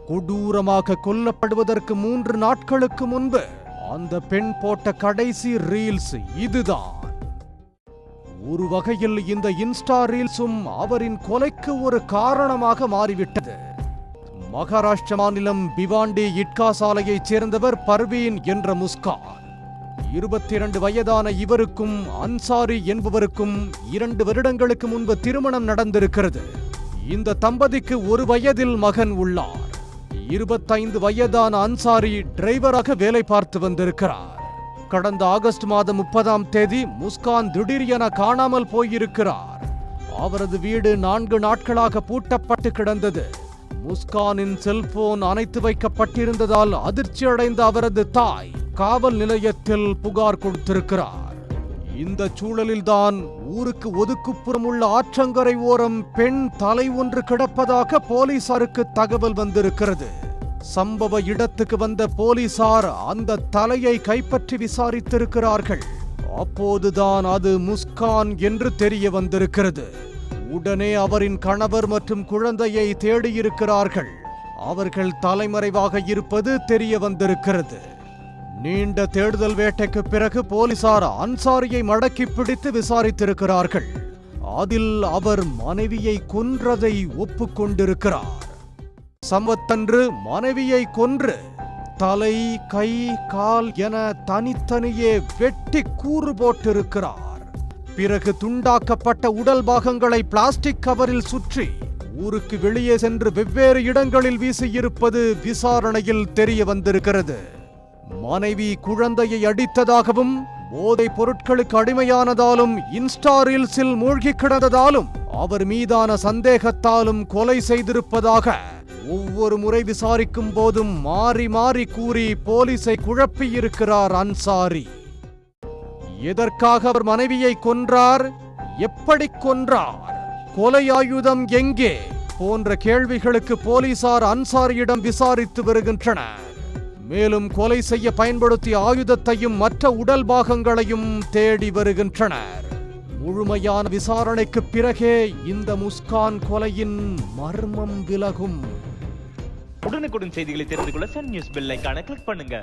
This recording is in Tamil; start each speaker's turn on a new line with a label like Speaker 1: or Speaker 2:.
Speaker 1: கொடூரமாக கொல்லப்படுவதற்கு 3 நாட்களுக்கு முன்பு அந்த பெண் போட்ட கடைசி ரீல்ஸ் இதுதான். ஒரு வகையில் இந்த இன்ஸ்டா ரீல்ஸும் அவரின் கொலைக்கு ஒரு காரணமாக மாறிவிட்டது. மகாராஷ்டிர மாநிலம் பிவாண்டி இட்கா சாலையைச் சேர்ந்தவர் பர்வீன் என்ற முஸ்கான். 22 வயதான இவருக்கும் அன்சாரி என்பவருக்கும் 2 வருடங்களுக்கு முன்பு திருமணம் நடந்திருக்கிறது. இந்த தம்பதிக்கு 1 வயதில் மகன் உள்ளார். 25 வயதான அன்சாரி டிரைவராக வேலை பார்த்து வந்திருக்கிறார். கடந்த ஆகஸ்ட் மாதம் 30ஆம் தேதி முஸ்கான் திடீரென காணாமல் போயிருக்கிறார். அவரது வீடு 4 நாட்களாக பூட்டப்பட்டு கிடந்தது. முஸ்கானின் செல்போன் அணைத்து வைக்கப்பட்டிருந்ததால் அதிர்ச்சி அடைந்த அவரது தாய் காவல் நிலையத்தில் புகார் கொடுத்திருக்கிறார். இந்த சூழலில்தான் ஊருக்கு ஒதுக்குப்புறம் உள்ள ஆற்றங்கரை ஓரம் பெண் தலை ஒன்று கிடப்பதாக போலீசாருக்கு தகவல் வந்திருக்கிறது. சம்பவ இடத்துக்கு வந்த போலீசார் அந்த தலையை கைப்பற்றி விசாரித்திருக்கிறார்கள். அப்போதுதான் அது முஸ்கான் என்று தெரிய வந்திருக்கிறது. உடனே அவரின் கணவர் மற்றும் குழந்தையை தேடியிருக்கிறார்கள். அவர்கள் தலைமறைவாக இருப்பது தெரிய வந்திருக்கிறது. நீண்ட தேடுதல் வேட்டைக்கு பிறகு போலீசார் அன்சாரியை மடக்கி பிடித்து விசாரித்திருக்கிறார்கள். அதில் அவர் மனைவியை கொன்றதை ஒப்புக்கொண்டிருக்கிறார். சம்பவத்தன்று மனைவியை கொன்று தலை, கை, கால் என தனித்தனியே வெட்டி கூறு போட்டிருக்கிறார். பிறகு துண்டாக்கப்பட்ட உடல் பாகங்களை பிளாஸ்டிக் கவரில் சுற்றி ஊருக்கு வெளியே சென்று வெவ்வேறு இடங்களில் வீசியிருப்பது விசாரணையில் தெரிய வந்திருக்கிறது. மனைவி குழந்தையை அடித்ததாகவும் போதைப் பொருட்களுக்கு அடிமையானதாலும் இன்ஸ்டா ரீல்ஸில் மூழ்கி கிடந்ததாலும் அவர் மீதான சந்தேகத்தாலும் கொலை செய்திருப்பதாக ஒவ்வொரு முறை விசாரிக்கும் போதும் மாறி மாறி கூறி போலீசை குழப்பியிருக்கிறார் அன்சாரி. எதற்காக அவர் மனைவியை கொன்றார், எப்படி கொன்றார், கொலை ஆயுதம் எங்கே போன்ற கேள்விகளுக்கு போலீசார் அன்சாரியிடம் விசாரித்து வருகின்றனர். மேலும் கொலை செய்ய பயன்படுத்திய ஆயுதத்தையும் மற்ற உடல் பாகங்களையும் தேடி வருகின்றனர். முழுமையான விசாரணைக்கு பிறகே இந்த முஸ்கான் கொலையின் மர்மம் விலகும்.
Speaker 2: உடனுக்குடன் செய்திகளை தெரிந்து கொள்ள சன் நியூஸ் பெல் ஐகானை கிளிக் பண்ணுங்க.